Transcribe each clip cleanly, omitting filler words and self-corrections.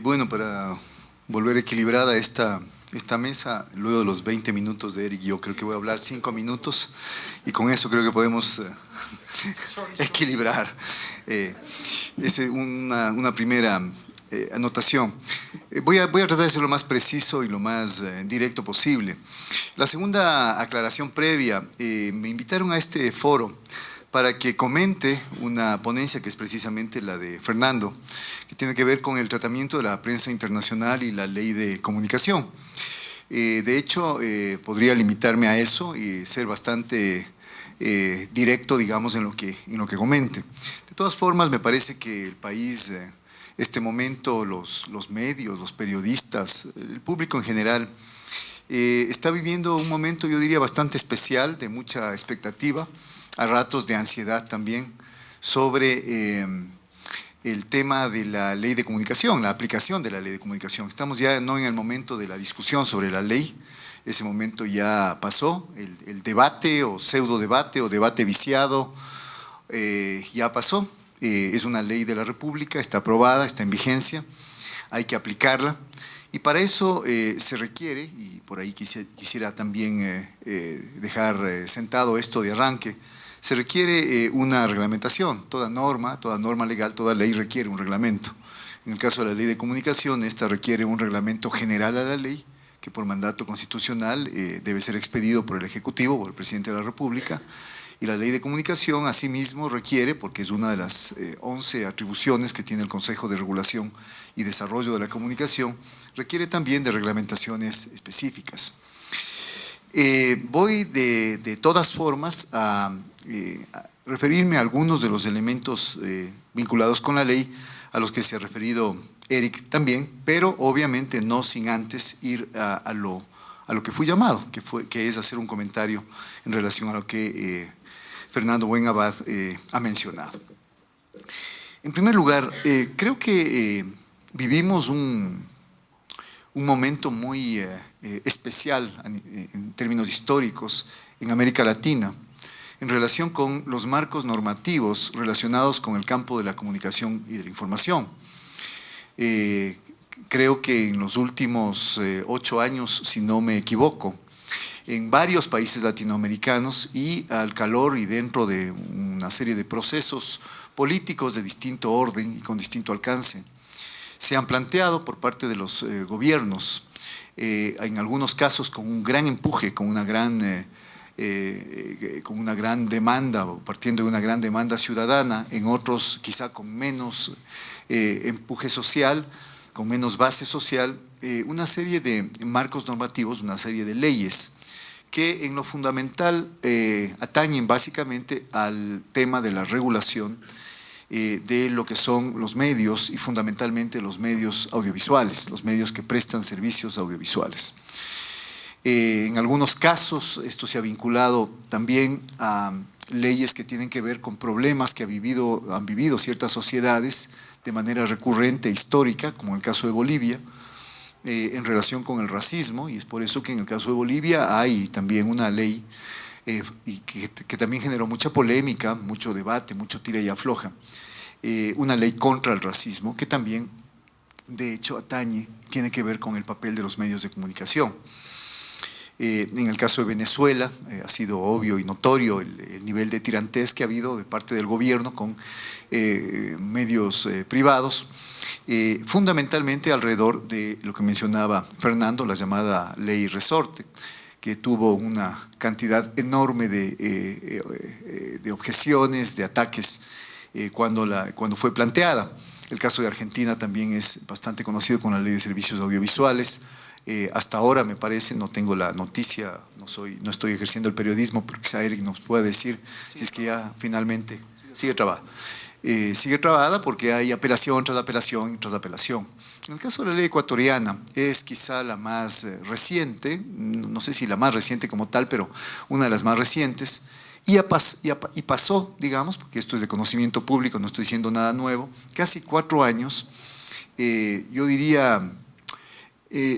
Bueno, para volver equilibrada esta mesa, luego de los 20 minutos de Eric, yo creo que voy a hablar 5 minutos y con eso creo que podemos equilibrar. Es una primera anotación. Voy a tratar de ser lo más preciso y lo más directo posible. La segunda aclaración previa, me invitaron a este foro para que comente una ponencia que es precisamente la de Fernando, que tiene que ver con el tratamiento de la prensa internacional y la ley de comunicación. De hecho, podría limitarme a eso y ser bastante directo, digamos, en lo que comente. De todas formas, me parece que el país, este momento, los medios, los periodistas, el público en general, está viviendo un momento, yo diría, bastante especial, de mucha expectativa, a ratos de ansiedad también, sobre el tema de la ley de comunicación, la aplicación de la ley de comunicación. Estamos ya no en el momento de la discusión sobre la ley, ese momento ya pasó, el debate o pseudo debate o debate viciado ya pasó. Es una ley de la República, está aprobada, está en vigencia, hay que aplicarla. Y para eso se requiere, y por ahí quisiera también dejar sentado esto de arranque, se requiere una reglamentación. Toda norma legal, toda ley requiere un reglamento. En el caso de la ley de comunicación, esta requiere un reglamento general a la ley, que por mandato constitucional debe ser expedido por el Ejecutivo, por el Presidente de la República. Y la ley de comunicación asimismo requiere, porque es una de las 11 atribuciones que tiene el Consejo de Regulación y Desarrollo de la Comunicación, requiere también de reglamentaciones específicas. Voy de todas formas a referirme a algunos de los elementos vinculados con la ley, a los que se ha referido Eric también, pero obviamente no sin antes ir a lo que fui llamado, que es hacer un comentario en relación a lo que Fernando Buenabad ha mencionado. En primer lugar, creo que vivimos un momento muy especial en términos históricos en América Latina, en relación con los marcos normativos relacionados con el campo de la comunicación y de la información. Creo que en los últimos 8 años, si no me equivoco, en varios países latinoamericanos y al calor y dentro de una serie de procesos políticos de distinto orden y con distinto alcance, se han planteado por parte de los gobiernos, en algunos casos con un gran empuje, con una gran demanda, partiendo de una gran demanda ciudadana, en otros quizá con menos empuje social, con menos base social, una serie de marcos normativos, una serie de leyes que en lo fundamental atañen básicamente al tema de la regulación de lo que son los medios y fundamentalmente los medios audiovisuales, los medios que prestan servicios audiovisuales. En algunos casos esto se ha vinculado también a leyes que tienen que ver con problemas que han vivido ciertas sociedades de manera recurrente e histórica, como en el caso de Bolivia, en relación con el racismo, y es por eso que en el caso de Bolivia hay también una ley y que también generó mucha polémica, mucho debate, mucho tira y afloja, una ley contra el racismo que también, de hecho, atañe, tiene que ver con el papel de los medios de comunicación. En el caso de Venezuela ha sido obvio y notorio el nivel de tirantez que ha habido de parte del gobierno con medios privados, fundamentalmente alrededor de lo que mencionaba Fernando, la llamada ley resorte, que tuvo una cantidad enorme de objeciones, de ataques cuando fue planteada. El caso de Argentina también es bastante conocido con la ley de servicios audiovisuales. Hasta ahora, me parece, no tengo la noticia, no estoy ejerciendo el periodismo, pero quizá Eric nos pueda decir si es que ya finalmente sigue trabada. Sigue trabada porque hay apelación tras apelación tras apelación. En el caso de la ley ecuatoriana es quizá la más reciente, no sé si la más reciente como tal, pero una de las más recientes, y pasó, digamos, porque esto es de conocimiento público, no estoy diciendo nada nuevo, casi 4 años, yo diría,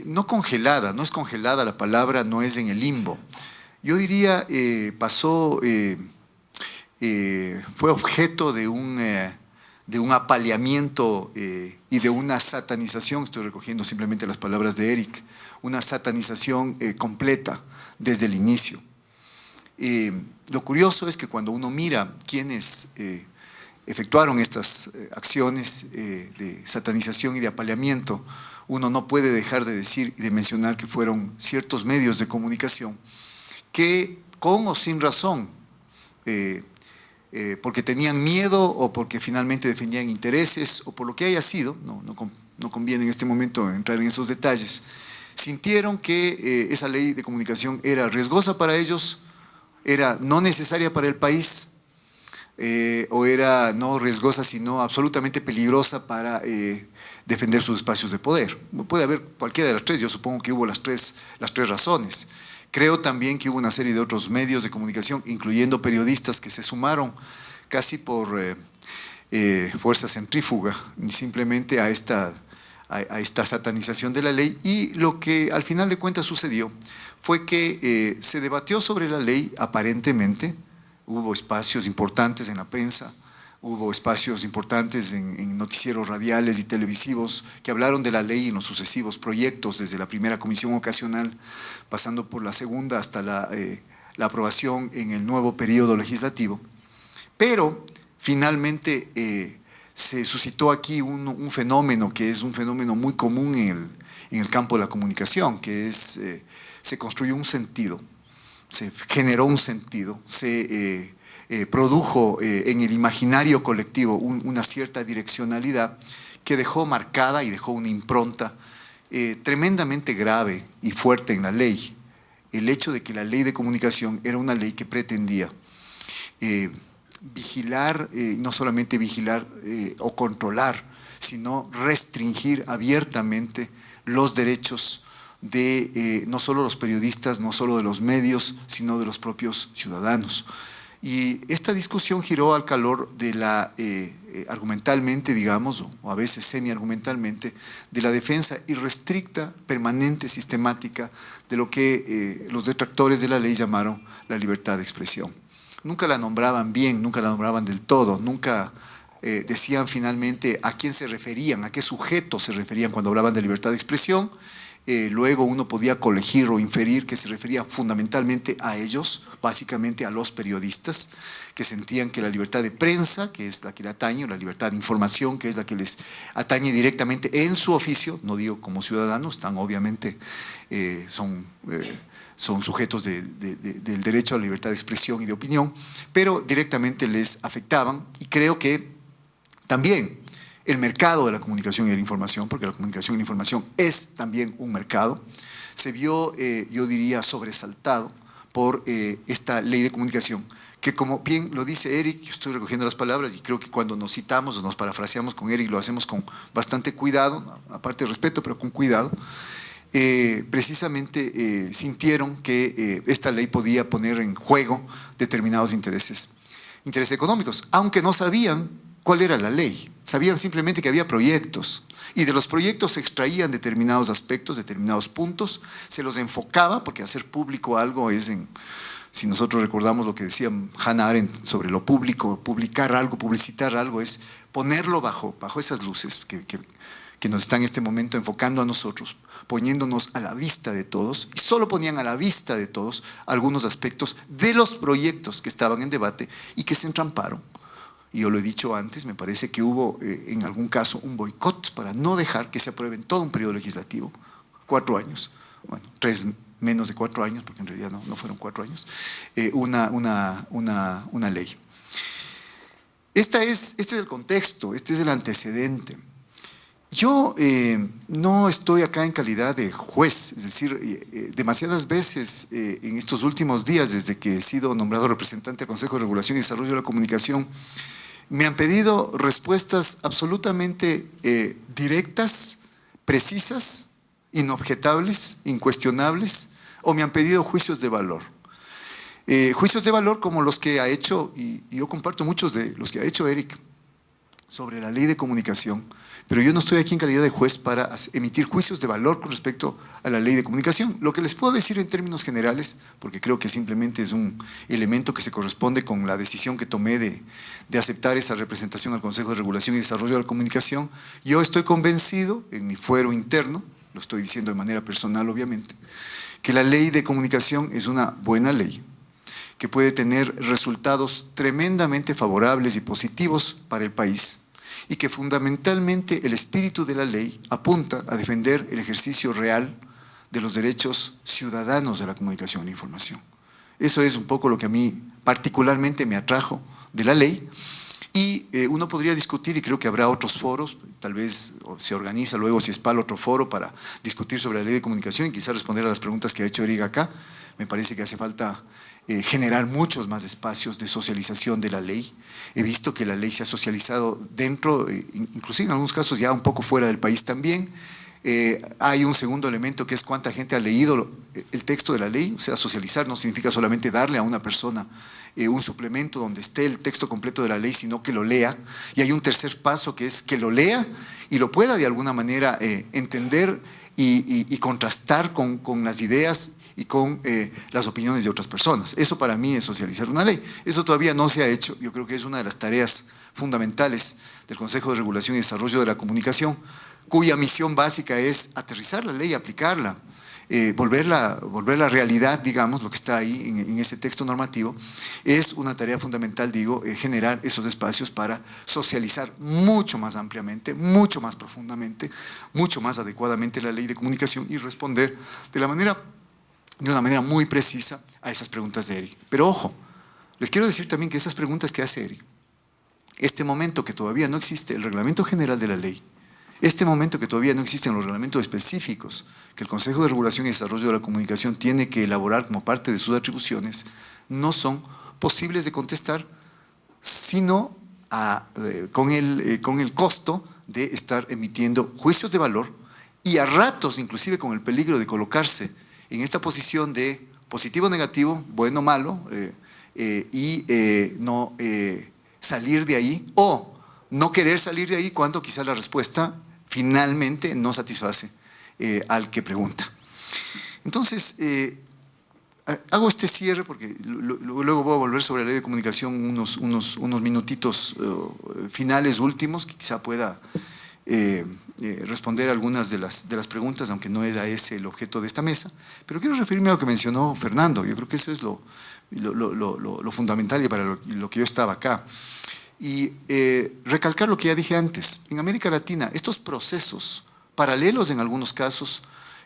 no congelada, no es congelada la palabra, no es en el limbo, yo diría pasó, fue objeto de de un apaleamiento y de una satanización, estoy recogiendo simplemente las palabras de Eric, una satanización completa desde el inicio. Lo curioso es que cuando uno mira quiénes efectuaron estas acciones de satanización y de apaleamiento, uno no puede dejar de decir y de mencionar que fueron ciertos medios de comunicación que, con o sin razón, porque tenían miedo o porque finalmente defendían intereses o por lo que haya sido, no conviene en este momento entrar en esos detalles, sintieron que esa ley de comunicación era riesgosa para ellos, era no necesaria para el país, o era no riesgosa sino absolutamente peligrosa para defender sus espacios de poder. Puede haber cualquiera de las tres, yo supongo que hubo las tres razones. Creo también que hubo una serie de otros medios de comunicación, incluyendo periodistas que se sumaron casi por fuerza centrífuga, simplemente a esta satanización de la ley, y lo que al final de cuentas sucedió fue que se debatió sobre la ley aparentemente, hubo espacios importantes en la prensa, hubo espacios importantes en noticieros radiales y televisivos que hablaron de la ley en los sucesivos proyectos, desde la primera comisión ocasional, pasando por la segunda hasta la aprobación en el nuevo periodo legislativo. Pero finalmente se suscitó aquí un fenómeno que es un fenómeno muy común en el campo de la comunicación, que es, se construyó un sentido, se generó un sentido, se produjo en el imaginario colectivo una cierta direccionalidad que dejó marcada y dejó una impronta tremendamente grave y fuerte en la ley. El hecho de que la ley de comunicación era una ley que pretendía vigilar, no solamente vigilar o controlar, sino restringir abiertamente los derechos de no solo los periodistas, no solo de los medios, sino de los propios ciudadanos. Y esta discusión giró al calor de la, argumentalmente, digamos, o a veces semi-argumentalmente, de la defensa irrestricta, permanente, sistemática, de lo que los detractores de la ley llamaron la libertad de expresión. Nunca la nombraban bien, nunca la nombraban del todo, nunca decían finalmente a quién se referían, a qué sujeto se referían cuando hablaban de libertad de expresión. Luego uno podía colegir o inferir que se refería fundamentalmente a ellos, básicamente a los periodistas, que sentían que la libertad de prensa, que es la que le atañe, o la libertad de información, que es la que les atañe directamente en su oficio, no digo como ciudadanos, están obviamente, son sujetos del derecho a la libertad de expresión y de opinión, pero directamente les afectaban, y creo que también el mercado de la comunicación y de la información, porque la comunicación y la información es también un mercado, se vio, yo diría, sobresaltado por esta ley de comunicación, que como bien lo dice Eric, yo estoy recogiendo las palabras y creo que cuando nos citamos o nos parafraseamos con Eric lo hacemos con bastante cuidado, aparte de respeto, pero con cuidado. Precisamente sintieron que esta ley podía poner en juego determinados intereses económicos, aunque no sabían cuál era la ley. Sabían simplemente que había proyectos y de los proyectos se extraían determinados aspectos, determinados puntos, se los enfocaba, porque hacer público algo es, si nosotros recordamos lo que decía Hannah Arendt sobre lo público, publicar algo, publicitar algo, es ponerlo bajo esas luces que nos están en este momento enfocando a nosotros, poniéndonos a la vista de todos, y solo ponían a la vista de todos algunos aspectos de los proyectos que estaban en debate y que se entramparon. Y yo lo he dicho antes, me parece que hubo en algún caso un boicot para no dejar que se apruebe en todo un periodo legislativo, 4 años, bueno, menos de 4 años, porque en realidad no fueron 4 años, una ley. Este es el contexto, este es el antecedente. Yo no estoy acá en calidad de juez, es decir, demasiadas veces en estos últimos días, desde que he sido nombrado representante del Consejo de Regulación y Desarrollo de la Comunicación, me han pedido respuestas absolutamente directas, precisas, inobjetables, incuestionables, o me han pedido juicios de valor. Juicios de valor como los que ha hecho, y yo comparto muchos de los que ha hecho Eric sobre la ley de comunicación, Pero yo no estoy aquí en calidad de juez para emitir juicios de valor con respecto a la ley de comunicación. Lo que les puedo decir en términos generales, porque creo que simplemente es un elemento que se corresponde con la decisión que tomé de aceptar esa representación al Consejo de Regulación y Desarrollo de la Comunicación, yo estoy convencido en mi fuero interno, lo estoy diciendo de manera personal obviamente, que la ley de comunicación es una buena ley, que puede tener resultados tremendamente favorables y positivos para el país, y que fundamentalmente el espíritu de la ley apunta a defender el ejercicio real de los derechos ciudadanos de la comunicación e la información. Eso es un poco lo que a mí particularmente me atrajo de la ley, y uno podría discutir, y creo que habrá otros foros, tal vez se organiza luego, si es PAL, otro foro para discutir sobre la ley de comunicación y quizás responder a las preguntas que ha hecho Eric acá. Me parece que hace falta generar muchos más espacios de socialización de la ley. He visto que la ley se ha socializado dentro, inclusive en algunos casos ya un poco fuera del país también. Hay un segundo elemento que es cuánta gente ha leído el texto de la ley. O sea, socializar no significa solamente darle a una persona un suplemento donde esté el texto completo de la ley, sino que lo lea. Y hay un tercer paso que es que lo lea y lo pueda de alguna manera entender y contrastar con las ideas y con las opiniones de otras personas. Eso para mí es socializar una ley. Eso todavía no se ha hecho. Yo creo que es una de las tareas fundamentales del Consejo de Regulación y Desarrollo de la Comunicación, cuya misión básica es aterrizar la ley, aplicarla, volverla realidad, digamos, lo que está ahí en ese texto normativo. Es una tarea fundamental, digo, generar esos espacios para socializar mucho más ampliamente, mucho más profundamente, mucho más adecuadamente la ley de comunicación y responder de una manera muy precisa a esas preguntas de Eric. Pero ojo, les quiero decir también que esas preguntas que hace Eric, este momento que todavía no existe el reglamento general de la ley, este momento que todavía no existen los reglamentos específicos que el Consejo de Regulación y Desarrollo de la Comunicación tiene que elaborar como parte de sus atribuciones, no son posibles de contestar, sino con el costo de estar emitiendo juicios de valor y a ratos inclusive con el peligro de colocarse en esta posición de positivo o negativo, bueno o malo, no salir de ahí o no querer salir de ahí cuando quizá la respuesta finalmente no satisface al que pregunta. Entonces, hago este cierre porque luego voy a volver sobre la ley de comunicación unos minutitos finales, últimos, que quizá pueda responder algunas de las preguntas, aunque no era ese el objeto de esta mesa. Pero quiero referirme a lo que mencionó Fernando. Yo creo que eso es lo fundamental y para lo que yo estaba acá. Y recalcar lo que ya dije antes. En América Latina, estos procesos paralelos en algunos casos,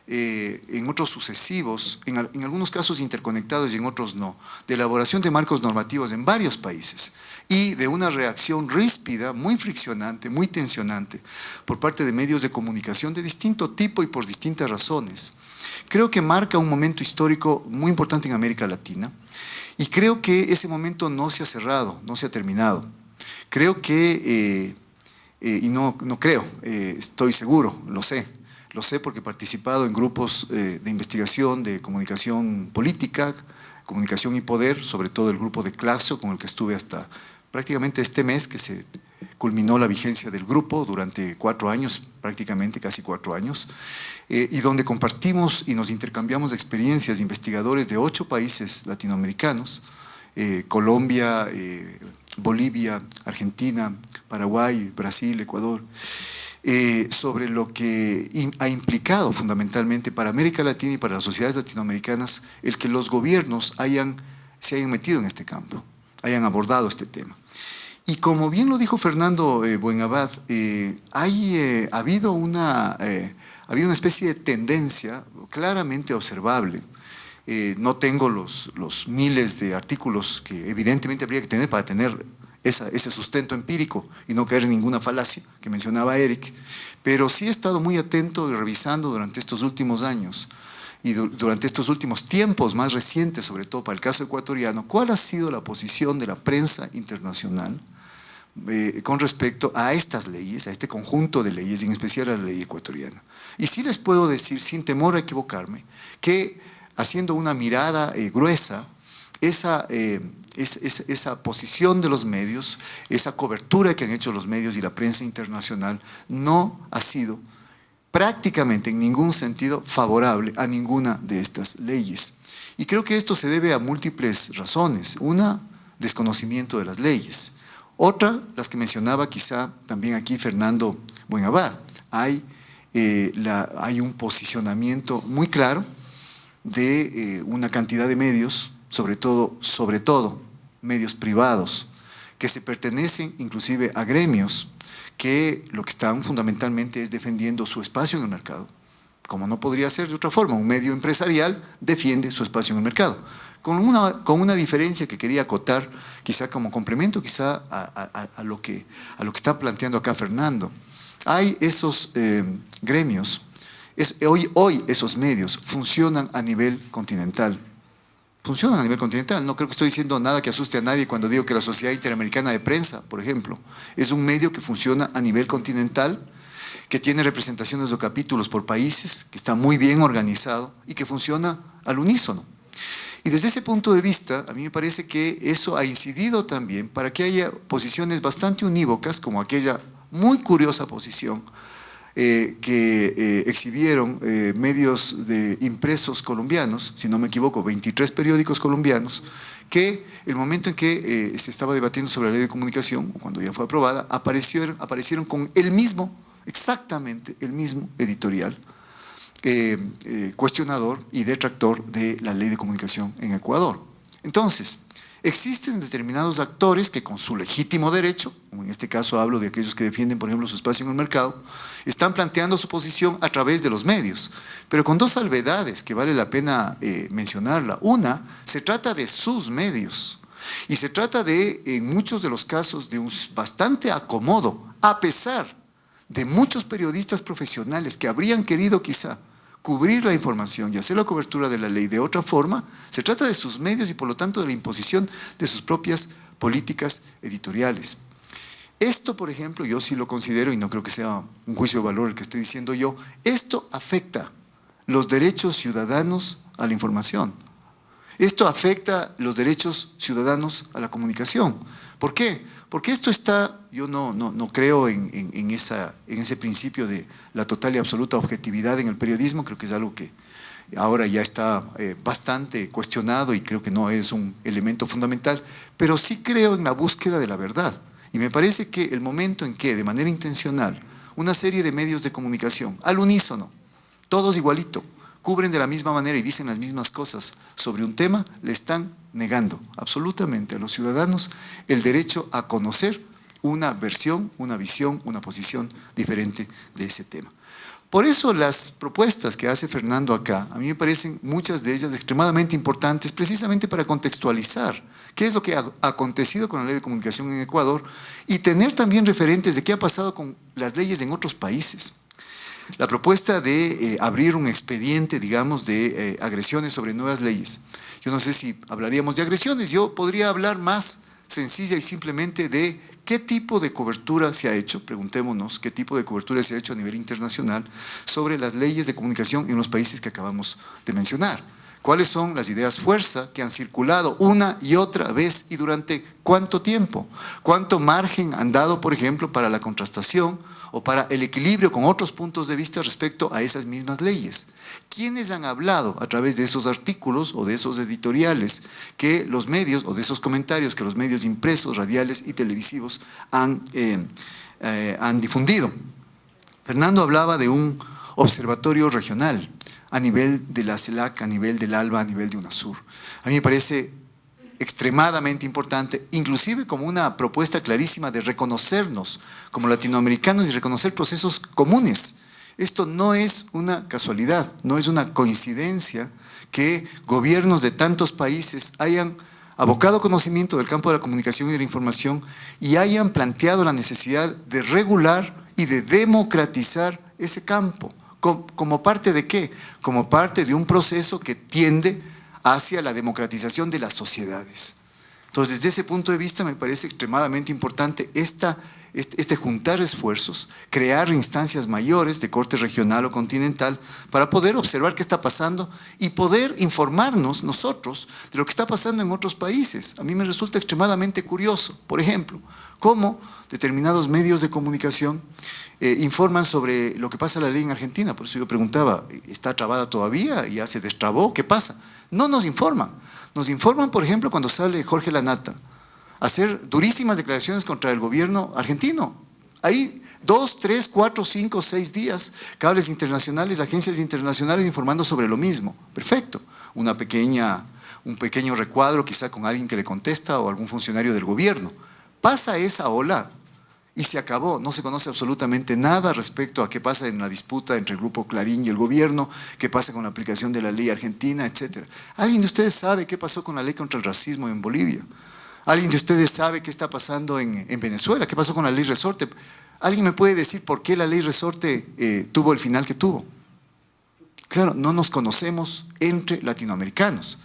en otros sucesivos, en algunos casos interconectados y en otros no, de elaboración de marcos normativos en varios países y de una reacción ríspida, muy friccionante, muy tensionante por parte de medios de comunicación de distinto tipo y por distintas razones, creo que marca un momento histórico muy importante en América Latina y creo que ese momento no se ha cerrado, no se ha terminado. Creo que, y no creo, estoy seguro, lo sé porque he participado en grupos de investigación de comunicación política, comunicación y poder, sobre todo el grupo de Claxo, con el que estuve hasta prácticamente este mes, que se culminó la vigencia del grupo durante 4 años, prácticamente casi 4 años, y donde compartimos y nos intercambiamos experiencias de investigadores de 8 países latinoamericanos, Colombia, Bolivia, Argentina, Paraguay, Brasil, Ecuador, sobre lo que ha implicado fundamentalmente para América Latina y para las sociedades latinoamericanas el que los gobiernos se hayan metido en este campo, hayan abordado este tema. Y como bien lo dijo Fernando Buenabad, ha habido una especie de tendencia claramente observable. No tengo los miles de artículos que evidentemente habría que tener para tener ese sustento empírico y no caer en ninguna falacia que mencionaba Eric, pero sí he estado muy atento y revisando durante estos últimos años y durante estos últimos tiempos más recientes, sobre todo para el caso ecuatoriano, cuál ha sido la posición de la prensa internacional con respecto a estas leyes, a este conjunto de leyes, y en especial a la ley ecuatoriana. Y sí les puedo decir, sin temor a equivocarme, que haciendo una mirada gruesa, esa esa posición de los medios, esa cobertura que han hecho los medios y la prensa internacional no ha sido prácticamente en ningún sentido favorable a ninguna de estas leyes. Y creo que esto se debe a múltiples razones. Una, desconocimiento de las leyes. Otra, las que mencionaba quizá también aquí Fernando Buenabad. Hay un posicionamiento muy claro de una cantidad de medios, sobre todo medios privados, que se pertenecen inclusive a gremios que lo que están fundamentalmente es defendiendo su espacio en el mercado. Como no podría ser de otra forma, un medio empresarial defiende su espacio en el mercado. Con una diferencia que quería acotar, quizá como complemento quizá a lo que está planteando acá Fernando. Hay esos gremios, hoy esos medios funcionan a nivel continental. Funcionan a nivel continental. No creo que estoy diciendo nada que asuste a nadie cuando digo que la Sociedad Interamericana de Prensa, por ejemplo, es un medio que funciona a nivel continental, que tiene representaciones o capítulos por países, que está muy bien organizado y que funciona al unísono. Y desde ese punto de vista, a mí me parece que eso ha incidido también para que haya posiciones bastante unívocas, como aquella muy curiosa posición que exhibieron medios impresos colombianos, si no me equivoco, 23 periódicos colombianos, que el momento en que se estaba debatiendo sobre la ley de comunicación, cuando ya fue aprobada, aparecieron con exactamente el mismo editorial, cuestionador y detractor de la ley de comunicación en Ecuador. Entonces, existen determinados actores que con su legítimo derecho, como en este caso hablo de aquellos que defienden, por ejemplo, su espacio en el mercado, están planteando su posición a través de los medios, pero con dos salvedades que vale la pena mencionarla. Una, se trata de sus medios y se trata de, en muchos de los casos, de un bastante acomodo, a pesar de muchos periodistas profesionales que habrían querido quizá cubrir la información y hacer la cobertura de la ley de otra forma. Se trata de sus medios y por lo tanto de la imposición de sus propias políticas editoriales. Esto, por ejemplo, yo sí lo considero, y no creo que sea un juicio de valor el que esté diciendo yo, esto afecta los derechos ciudadanos a la información. Esto afecta los derechos ciudadanos a la comunicación. ¿Por qué? Porque esto está, yo no creo en ese principio de la total y absoluta objetividad en el periodismo. Creo que es algo que ahora ya está bastante cuestionado y creo que no es un elemento fundamental, pero sí creo en la búsqueda de la verdad. Y me parece que el momento en que, de manera intencional, una serie de medios de comunicación, al unísono, todos igualito, cubren de la misma manera y dicen las mismas cosas sobre un tema, le están negando absolutamente a los ciudadanos el derecho a conocer una versión, una visión, una posición diferente de ese tema. Por eso las propuestas que hace Fernando acá, a mí me parecen muchas de ellas extremadamente importantes, precisamente para contextualizar qué es lo que ha acontecido con la ley de comunicación en Ecuador y tener también referentes de qué ha pasado con las leyes en otros países. La propuesta de abrir un expediente, digamos, de agresiones sobre nuevas leyes. Yo no sé si hablaríamos de agresiones, yo podría hablar más sencilla y simplemente de qué tipo de cobertura se ha hecho, preguntémonos qué tipo de cobertura se ha hecho a nivel internacional sobre las leyes de comunicación en los países que acabamos de mencionar. ¿Cuáles son las ideas fuerza que han circulado una y otra vez y durante cuánto tiempo? ¿Cuánto margen han dado, por ejemplo, para la contrastación o para el equilibrio con otros puntos de vista respecto a esas mismas leyes? ¿Quiénes han hablado a través de esos artículos o de esos editoriales que los medios, o de esos comentarios que los medios impresos, radiales y televisivos han difundido? Fernando hablaba de un observatorio regional a nivel de la CELAC, a nivel del ALBA, a nivel de UNASUR. A mí me parece extremadamente importante, inclusive como una propuesta clarísima de reconocernos como latinoamericanos y reconocer procesos comunes. Esto no es una casualidad, no es una coincidencia que gobiernos de tantos países hayan abocado conocimiento del campo de la comunicación y de la información y hayan planteado la necesidad de regular y de democratizar ese campo. ¿Como parte de qué? Como parte de un proceso que tiende hacia la democratización de las sociedades. Entonces, desde ese punto de vista me parece extremadamente importante este juntar esfuerzos, crear instancias mayores de corte regional o continental para poder observar qué está pasando y poder informarnos nosotros de lo que está pasando en otros países. A mí me resulta extremadamente curioso, por ejemplo, cómo determinados medios de comunicación informan sobre lo que pasa en la ley en Argentina. Por eso yo preguntaba, ¿está trabada todavía? ¿Ya se destrabó? ¿Qué pasa? No nos informan. Nos informan, por ejemplo, cuando sale Jorge Lanata a hacer durísimas declaraciones contra el gobierno argentino. Hay 2, 3, 4, 5, 6 días, cables internacionales, agencias internacionales informando sobre lo mismo. Perfecto. Un pequeño recuadro quizá con alguien que le contesta o algún funcionario del gobierno. Pasa esa ola y se acabó. No se conoce absolutamente nada respecto a qué pasa en la disputa entre el Grupo Clarín y el gobierno, qué pasa con la aplicación de la ley argentina, etc. ¿Alguien de ustedes sabe qué pasó con la ley contra el racismo en Bolivia? ¿Alguien de ustedes sabe qué está pasando en Venezuela? ¿Qué pasó con la ley Resorte? ¿Alguien me puede decir por qué la ley Resorte tuvo el final que tuvo? Claro, no nos conocemos entre latinoamericanos,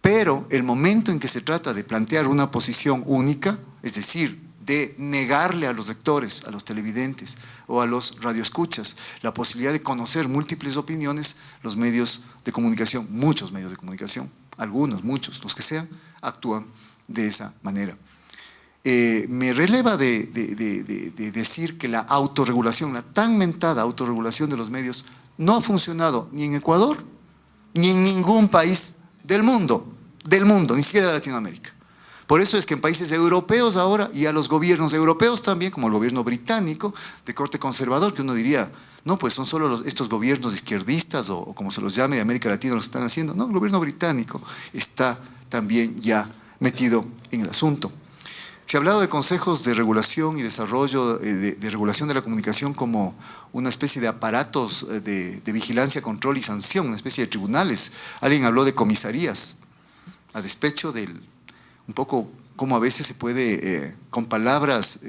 pero el momento en que se trata de plantear una posición única, es decir, de negarle a los lectores, a los televidentes o a los radioescuchas la posibilidad de conocer múltiples opiniones, los medios de comunicación, muchos medios de comunicación, algunos, muchos, los que sean, actúan de esa manera. Me releva de decir que la autorregulación, la tan mentada autorregulación de los medios no ha funcionado ni en Ecuador ni en ningún país del mundo, ni siquiera de Latinoamérica. Por eso es que en países europeos ahora, y a los gobiernos europeos también, como el gobierno británico, de corte conservador, que uno diría, no, pues son solo estos gobiernos izquierdistas o como se los llame de América Latina los que están haciendo. No, el gobierno británico está también ya metido en el asunto. Se ha hablado de consejos de regulación y desarrollo, de regulación de la comunicación como una especie de aparatos de vigilancia, control y sanción, una especie de tribunales. Alguien habló de comisarías, a despecho del un poco cómo a veces se puede, con palabras,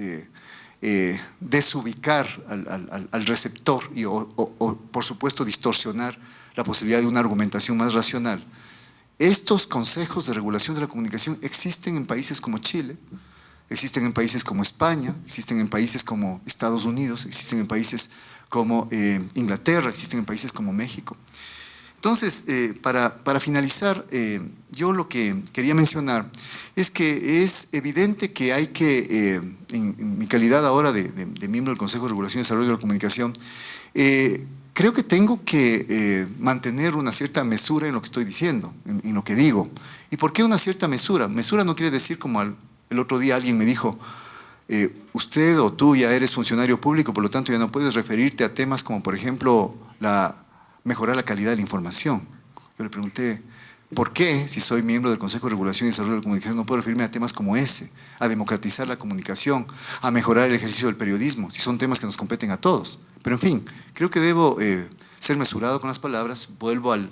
desubicar al receptor o, por supuesto, distorsionar la posibilidad de una argumentación más racional. Estos consejos de regulación de la comunicación existen en países como Chile, existen en países como España, existen en países como Estados Unidos, existen en países como Inglaterra, existen en países como México. Entonces, para finalizar, yo lo que quería mencionar es que es evidente que hay que, en mi calidad ahora de miembro del Consejo de Regulación y Desarrollo de la Comunicación, creo que tengo que mantener una cierta mesura en lo que estoy diciendo, en lo que digo. ¿Y por qué una cierta mesura? Mesura no quiere decir como el otro día alguien me dijo, usted o tú ya eres funcionario público, por lo tanto ya no puedes referirte a temas como, por ejemplo, mejorar la calidad de la información. Yo le pregunté, ¿por qué, si soy miembro del Consejo de Regulación y Desarrollo de la Comunicación, no puedo referirme a temas como ese, a democratizar la comunicación, a mejorar el ejercicio del periodismo, si son temas que nos competen a todos? Pero en fin, creo que debo ser mesurado con las palabras. Vuelvo al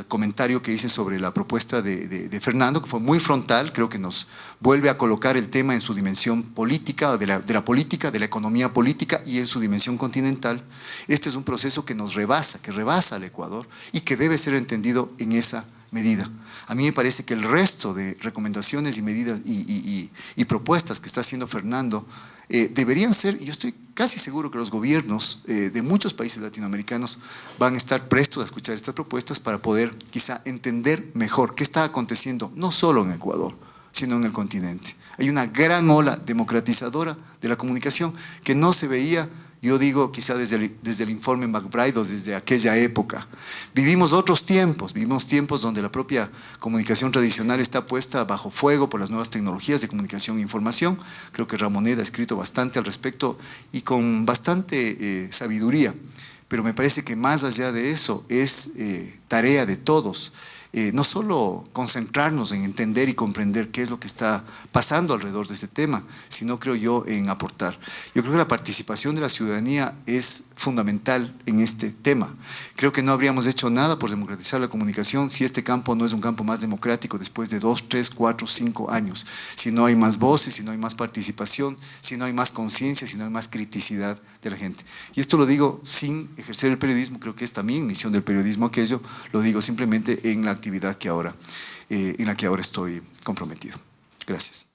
comentario que hice sobre la propuesta de Fernando, que fue muy frontal. Creo que nos vuelve a colocar el tema en su dimensión política, de la política, de la economía política y en su dimensión continental. Este es un proceso que nos rebasa, que rebasa al Ecuador y que debe ser entendido en esa medida. A mí me parece que el resto de recomendaciones y medidas y propuestas que está haciendo Fernando deberían ser, y yo estoy casi seguro que los gobiernos de muchos países latinoamericanos van a estar prestos a escuchar estas propuestas para poder quizá entender mejor qué está aconteciendo, no solo en Ecuador, sino en el continente. Hay una gran ola democratizadora de la comunicación que no se veía, yo digo, quizá desde el informe McBride o desde aquella época. Vivimos otros tiempos, vivimos tiempos donde la propia comunicación tradicional está puesta bajo fuego por las nuevas tecnologías de comunicación e información. Creo que Ramonet ha escrito bastante al respecto y con bastante sabiduría. Pero me parece que más allá de eso es tarea de todos, no solo concentrarnos en entender y comprender qué es lo que está pasando alrededor de este tema, sino, creo yo, en aportar. Yo creo que la participación de la ciudadanía es fundamental en este tema. Creo que no habríamos hecho nada por democratizar la comunicación si este campo no es un campo más democrático después de 2, 3, 4, 5 años. Si no hay más voces, si no hay más participación, si no hay más conciencia, si no hay más criticidad de la gente. Y esto lo digo sin ejercer el periodismo, creo que es también misión del periodismo aquello, lo digo simplemente en la actividad en la que ahora estoy comprometido. Gracias.